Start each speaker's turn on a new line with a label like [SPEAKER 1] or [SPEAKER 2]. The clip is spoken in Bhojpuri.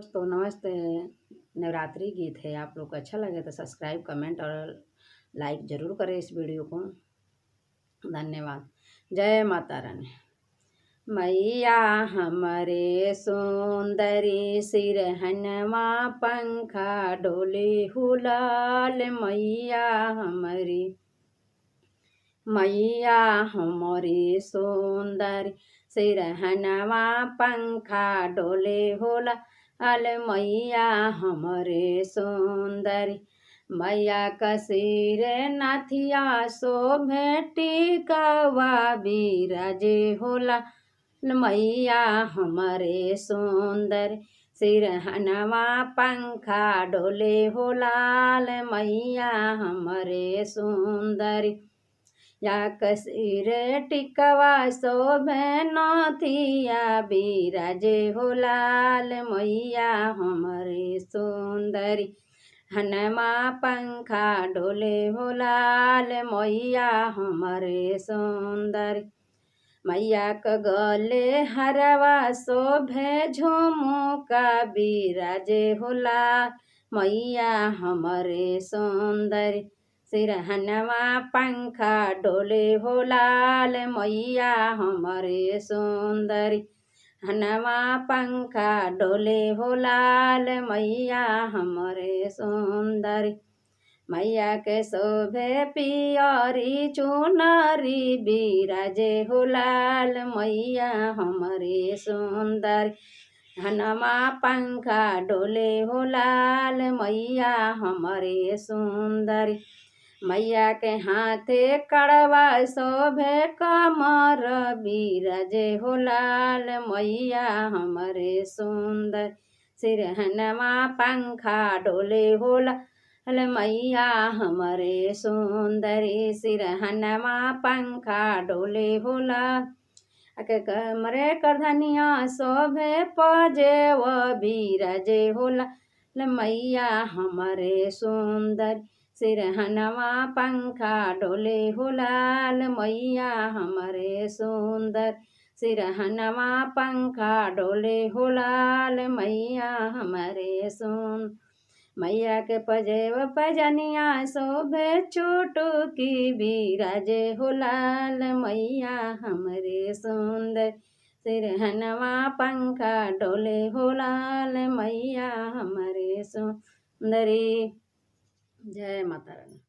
[SPEAKER 1] दोस्तों नमस्ते। नवरात्रि गीत है, आप लोग को अच्छा लगे तो सब्सक्राइब कमेंट और लाइक ज़रूर करें इस वीडियो को। धन्यवाद। जय माता रानी। मैया हमरे सुंदरी सिरहनवा पंखा डोले हुलाल। मैया हमारी सुंदरी सिरहनवा पंखा डोले होला अल। मैया हमारे सुंदरी मैया कसीर नाथिया शोभे टिकवा बिराजे होला। मैया हमारे सुंदर सिरहनवा पंखा डोले होलाल। मैया हमारे सुंदरी या कसीर टिकवा शोभे नाथिया बिराजे होलाल। मैया हमारे सुंदरी हनमा पंखा डोले होलाल। मैया हमारे सुंदरी मैया क गले हरवा शोभे झुमुका बिराजे होला। मैया हमारे सुंदरी सिरहनवा पंखा डोले होलाल। मैया हमारे सुंदरी हनवा पंखा डोले होलाल। मैया हमारे सुंदरी मैया के शोभे पियरी चुनरी बिराजे होलाल। मैया हमारे सुंदरी हनमा पंखा डोले होलाल। मैया हमारे सुंदरी मैया के हाथे कड़वा शोभे कमर बिराजे होलाल। मैया हमारे सुंदर सिरहनवा पंखा डोले होलाल। मैया हमारे सुंदरी सिरहनवा पंखा डोले होला। कमरे करधनिया शोभे पजेव बिराजे होला। मैया हमारे सुंदर सिरहनवा पंखा डोले होलाल। मैया हमारे सुंदर सिरहनवा पंखा डोले होलाल। मैया हमारे सुन मैया के पजेव पजनिया शोभे चुटकी बिराजे होलाल। मैया हमारे सुंदर सिरहनवा पंखा डोले होलाल। मैया हमारे सुंदरी। जय माता रानी।